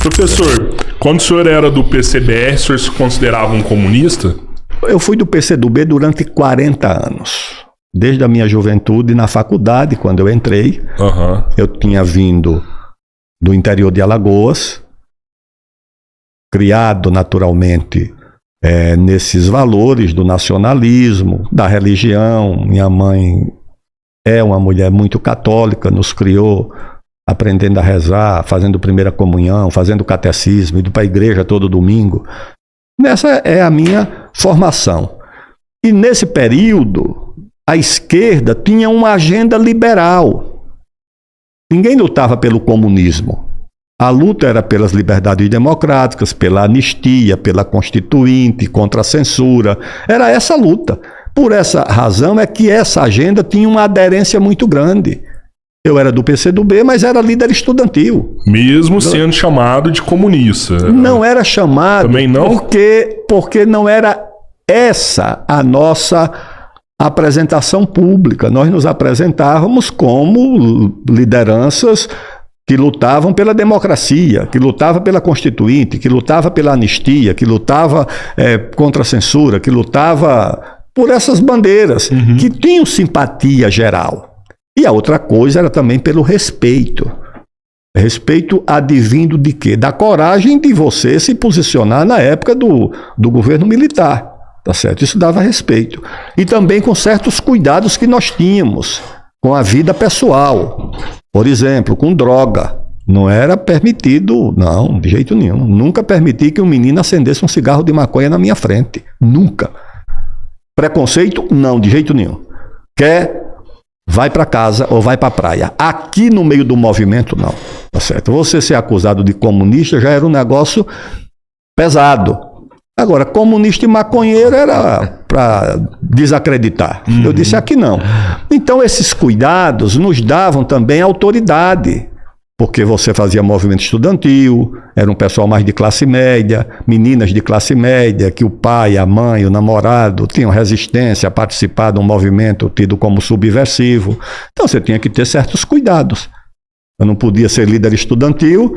Professor, quando o senhor era do PCBR, o senhor se considerava um comunista? Eu fui do PCdoB durante 40 anos. Desde a minha juventude, na faculdade, quando eu entrei, eu tinha vindo do interior de Alagoas, criado naturalmente nesses valores do nacionalismo, da religião. Minha mãe é uma mulher muito católica, nos criou aprendendo a rezar, fazendo primeira comunhão, fazendo catecismo, indo para a igreja todo domingo. Essa é a minha formação. E nesse período, a esquerda tinha uma agenda liberal. Ninguém lutava pelo comunismo. A luta era pelas liberdades democráticas, pela anistia, pela Constituinte, contra a censura. Era essa a luta. Por essa razão é que essa agenda tinha uma aderência muito grande. Eu era do PCdoB, mas era líder estudantil. Mesmo sendo chamado de comunista. Não era chamado. Também não? Porque não era essa a nossa apresentação pública. Nós nos apresentávamos como lideranças que lutavam pela democracia, que lutava pela Constituinte, que lutava pela anistia, que lutava contra a censura, que lutava por essas bandeiras, que tinham simpatia geral. E a outra coisa era também pelo respeito. Respeito advindo de quê? Da coragem de você se posicionar na época do governo militar. Tá certo? Isso dava respeito. E também com certos cuidados que nós tínhamos com a vida pessoal. Por exemplo, com droga. Não era permitido, não, de jeito nenhum. Nunca permiti que um menino acendesse um cigarro de maconha na minha frente. Nunca. Preconceito? Não, de jeito nenhum. Quer... vai para casa ou vai para a praia. Aqui no meio do movimento, não. Tá certo? Você ser acusado de comunista já era um negócio pesado. Agora, comunista e maconheiro era para desacreditar. Eu disse aqui não. Então, esses cuidados nos davam também autoridade. Porque você fazia movimento estudantil, era um pessoal mais de classe média, meninas de classe média, que o pai, a mãe, o namorado tinham resistência a participar de um movimento tido como subversivo. Então você tinha que ter certos cuidados. Eu não podia ser líder estudantil.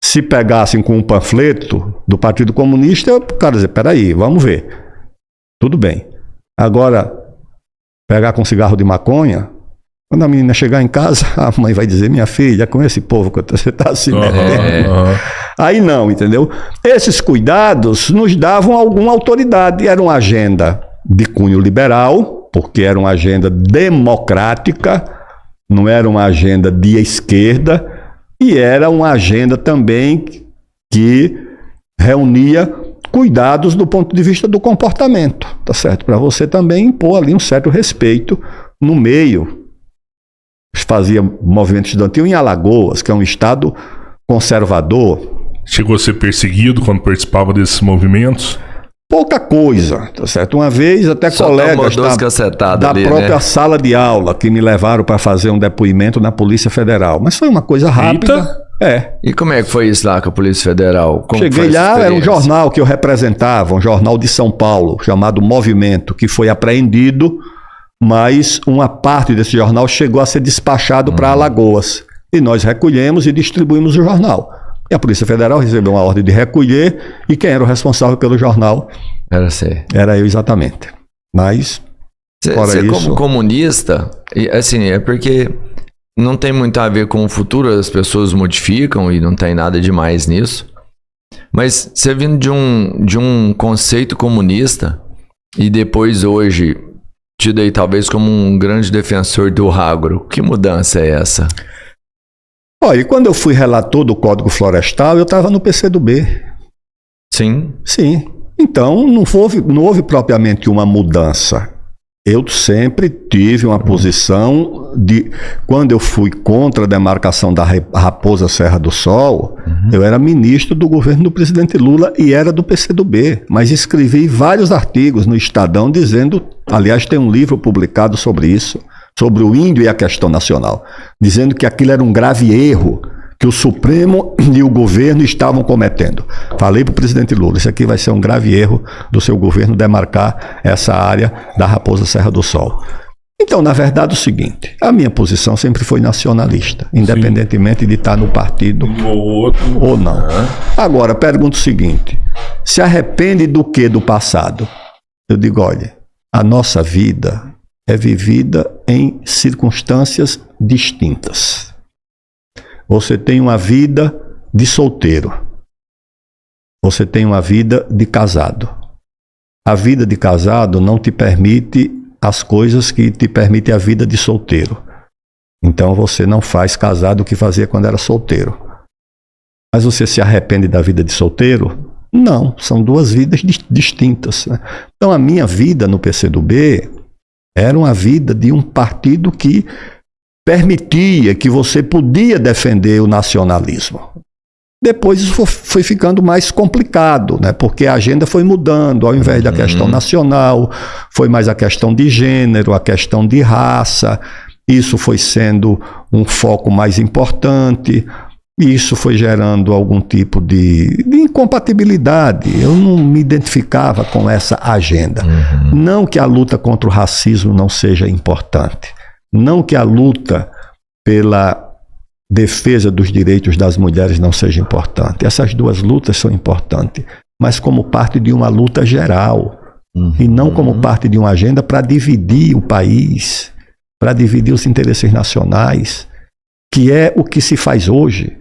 Se pegassem com um panfleto do Partido Comunista, o cara dizia, peraí, vamos ver. Tudo bem. Agora, pegar com cigarro de maconha... Quando a menina chegar em casa, a mãe vai dizer, minha filha, com esse povo que você está se metendo. Aí não, entendeu? Esses cuidados nos davam alguma autoridade. Era uma agenda de cunho liberal, porque era uma agenda democrática, não era uma agenda de esquerda, e era uma agenda também que reunia cuidados do ponto de vista do comportamento, tá certo? Para você também impor ali um certo respeito no meio. Fazia movimento estudantil em Alagoas, que é um estado conservador. Chegou a ser perseguido quando participava desses movimentos? Pouca coisa, tá certo? Uma vez até só colegas da ali, própria sala de aula que me levaram para fazer um depoimento na Polícia Federal. Mas foi uma coisa rápida. Eita. E como é que foi isso lá com a Polícia Federal? Como cheguei lá, era um jornal que eu representava, um jornal de São Paulo, chamado Movimento, que foi apreendido, mas uma parte desse jornal chegou a ser despachado para Alagoas. E nós recolhemos e distribuímos o jornal. E a Polícia Federal recebeu uma ordem de recolher, e quem era o responsável pelo jornal? Era você. Era eu, exatamente. Mas, fora isso... como comunista, assim, é porque não tem muito a ver com o futuro, as pessoas modificam e não tem nada demais nisso. Mas você vindo de um conceito comunista, e depois hoje... tido aí talvez como um grande defensor do agro. Que mudança é essa? Olha, e quando eu fui relator do Código Florestal, eu estava no PCdoB. Sim? Sim. Então, não houve propriamente uma mudança. Eu sempre tive uma posição de... Quando eu fui contra a demarcação da Raposa Serra do Sol, eu era ministro do governo do presidente Lula e era do PCdoB. Mas escrevi vários artigos no Estadão dizendo... Aliás, tem um livro publicado sobre isso, sobre o índio e a questão nacional, dizendo que aquilo era um grave erro que o Supremo e o governo estavam cometendo. Falei para o presidente Lula, isso aqui vai ser um grave erro do seu governo demarcar essa área da Raposa Serra do Sol. Então, na verdade, é o seguinte, a minha posição sempre foi nacionalista, independentemente de estar no partido ou não. Agora, pergunto o seguinte, se arrepende do que do passado? Eu digo, olha, a nossa vida é vivida em circunstâncias distintas. Você tem uma vida de solteiro. Você tem uma vida de casado. A vida de casado não te permite as coisas que te permitem a vida de solteiro. Então você não faz casado o que fazia quando era solteiro. Mas você se arrepende da vida de solteiro? Não, são duas vidas distintas. Então a minha vida no PCdoB era uma vida de um partido que permitia que você podia defender o nacionalismo. Depois isso foi ficando mais complicado, né? Porque a agenda foi mudando, ao invés da questão nacional, foi mais a questão de gênero, a questão de raça, isso foi sendo um foco mais importante, isso foi gerando algum tipo de incompatibilidade. Eu não me identificava com essa agenda. Não que a luta contra o racismo não seja importante, não que a luta pela defesa dos direitos das mulheres não seja importante. Essas duas lutas são importantes, mas como parte de uma luta geral, e não como parte de uma agenda para dividir o país, para dividir os interesses nacionais, que é o que se faz hoje.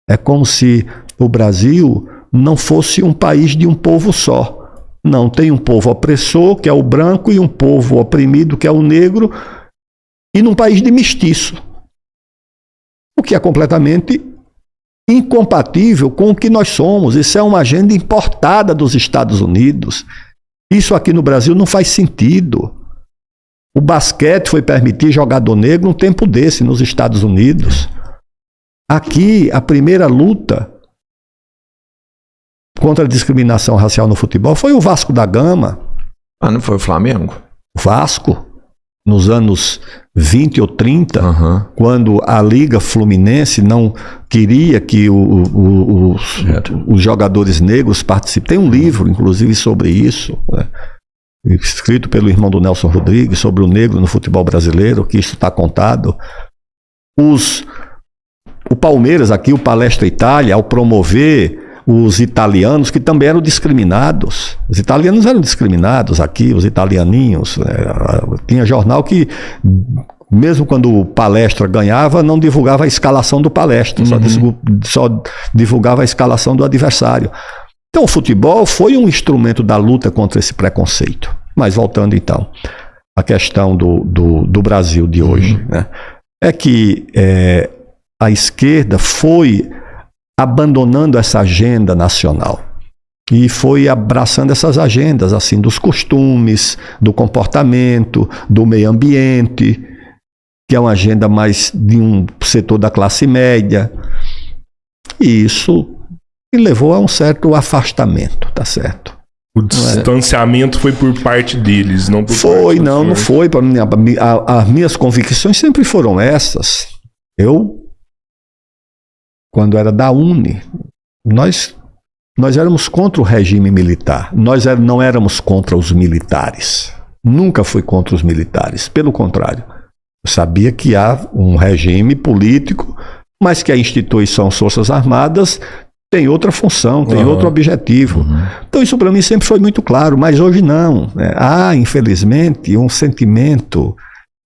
É como se o Brasil não fosse um país de um povo só. Não, tem um povo opressor, que é o branco, e um povo oprimido, que é o negro, e num país de mestiço. O que é completamente incompatível com o que nós somos. Isso é uma agenda importada dos Estados Unidos. Isso aqui no Brasil não faz sentido. O basquete foi permitir jogador negro num tempo desse, nos Estados Unidos. Aqui, a primeira luta contra a discriminação racial no futebol foi o Vasco da Gama. Ah, não foi o Flamengo? O Vasco, nos anos 20 ou 30, quando a Liga Fluminense não queria que os jogadores negros participassem. Tem um livro, inclusive, sobre isso, né? Escrito pelo irmão do Nelson Rodrigues, sobre o negro no futebol brasileiro, que isso está contado. O Palmeiras aqui, o Palestra Itália, ao promover os italianos, que também eram discriminados. Os italianos eram discriminados aqui, os italianinhos. Tinha jornal que, mesmo quando o Palestra ganhava, não divulgava a escalação do Palestra, só divulgava a escalação do adversário. Então o futebol foi um instrumento da luta contra esse preconceito. Mas voltando então à questão do Brasil de hoje, né? É que a esquerda foi abandonando essa agenda nacional e foi abraçando essas agendas assim dos costumes, do comportamento, do meio ambiente, que é uma agenda mais de um setor da classe média, e isso levou a um certo afastamento, tá certo? O distanciamento foi por parte deles, não por parte do não foi. As minhas convicções sempre foram essas. Quando era da UNE, nós éramos contra o regime militar. Nós não éramos contra os militares. Nunca fui contra os militares. Pelo contrário, eu sabia que há um regime político, mas que a instituição Forças Armadas tem outra função, tem outro objetivo. Então isso para mim sempre foi muito claro, mas hoje não. Há, infelizmente, um sentimento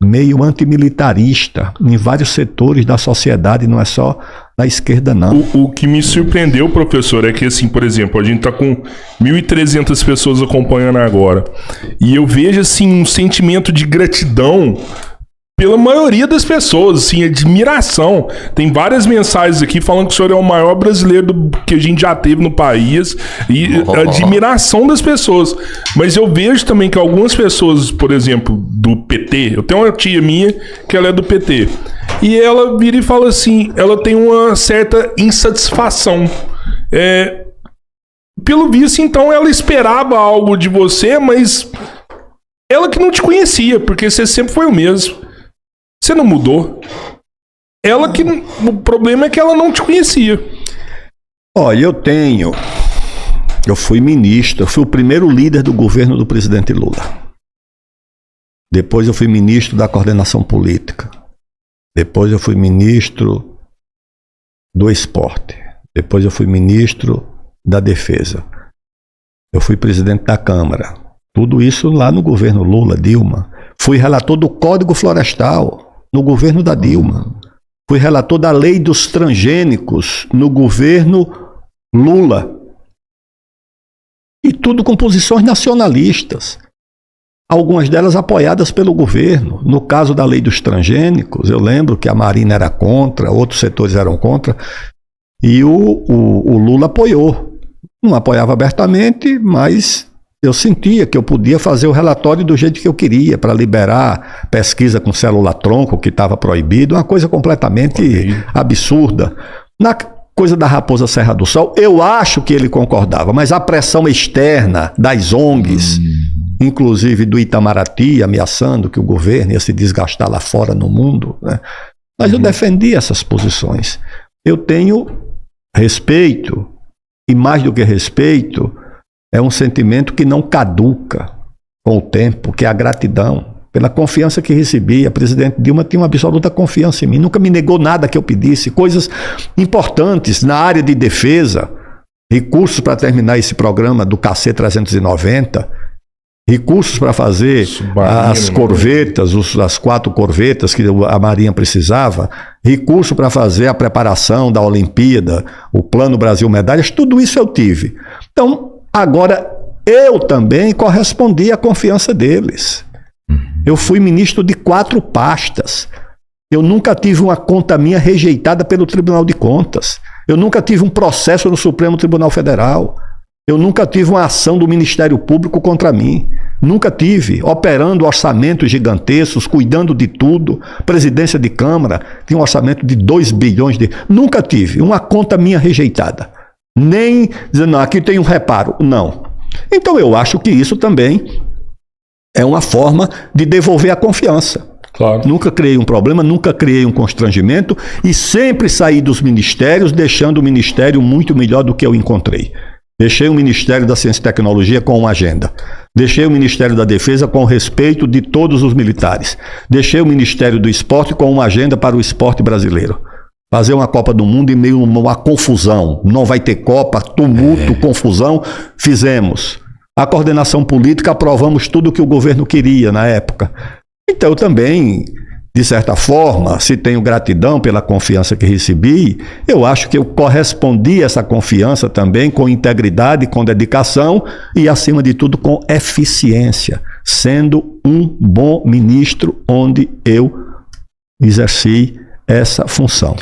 meio antimilitarista em vários setores da sociedade, não é só na esquerda, não. O que me surpreendeu, professor, é que, assim, por exemplo, a gente está com 1.300 pessoas acompanhando agora, e eu vejo, assim, um sentimento de gratidão pela maioria das pessoas, assim, admiração. Tem várias mensagens aqui falando que o senhor é o maior brasileiro que a gente já teve no país, e admiração das pessoas. Mas eu vejo também que algumas pessoas, por exemplo, do PT, eu tenho uma tia minha que ela é do PT, e ela vira e fala assim, ela tem uma certa insatisfação. Pelo visto, então, ela esperava algo de você, mas ela que não te conhecia, porque você sempre foi o mesmo. Você não mudou. O problema é que ela não te conhecia. Olha, eu fui ministro, eu fui o primeiro líder do governo do presidente Lula. Depois eu fui ministro da coordenação política. Depois eu fui ministro do esporte. Depois eu fui ministro da defesa. Eu fui presidente da Câmara. Tudo isso lá no governo Lula, Dilma. Fui relator do Código Florestal no governo da Dilma. Fui relator da lei dos transgênicos no governo Lula. E tudo com posições nacionalistas. Algumas delas apoiadas pelo governo. No caso da lei dos transgênicos, eu lembro que a Marina era contra, outros setores eram contra, e o Lula apoiou. Não apoiava abertamente, mas eu sentia que eu podia fazer o relatório do jeito que eu queria, para liberar pesquisa com célula-tronco, que estava proibido, uma coisa completamente absurda. Na coisa da Raposa Serra do Sol, eu acho que ele concordava, mas a pressão externa das ONGs, inclusive do Itamaraty, ameaçando que o governo ia se desgastar lá fora no mundo, né? Mas eu defendi essas posições. Eu tenho respeito, e mais do que respeito, é um sentimento que não caduca com o tempo, que é a gratidão pela confiança que recebi. A presidente Dilma tinha uma absoluta confiança em mim, nunca me negou nada que eu pedisse, coisas importantes na área de defesa, recursos para terminar esse programa do KC-390, recursos para fazer as corvetas, as 4 corvetas que a Marinha precisava, recurso para fazer a preparação da Olimpíada, o Plano Brasil Medalhas, tudo isso eu tive. Então, agora, eu também correspondi à confiança deles. Eu fui ministro de 4 pastas. Eu nunca tive uma conta minha rejeitada pelo Tribunal de Contas. Eu nunca tive um processo no Supremo Tribunal Federal. Eu nunca tive uma ação do Ministério Público contra mim. Nunca tive, operando orçamentos gigantescos, cuidando de tudo. Presidência de Câmara, tinha um orçamento de 2 bilhões de... Nunca tive uma conta minha rejeitada. Nem dizendo, não, aqui tem um reparo. Não. Então eu acho que isso também é uma forma de devolver a confiança. Claro. Nunca criei um problema, nunca criei um constrangimento e sempre saí dos ministérios deixando o ministério muito melhor do que eu encontrei. Deixei o Ministério da Ciência e Tecnologia com uma agenda. Deixei o Ministério da Defesa com o respeito de todos os militares. Deixei o Ministério do Esporte com uma agenda para o esporte brasileiro. Fazer uma Copa do Mundo em meio a uma confusão. Não vai ter Copa, tumulto, confusão. Fizemos. A coordenação política, aprovamos tudo o que o governo queria na época. Então eu também, de certa forma, se tenho gratidão pela confiança que recebi, eu acho que eu correspondi a essa confiança também com integridade, com dedicação e, acima de tudo, com eficiência, sendo um bom ministro onde eu exerci essa função.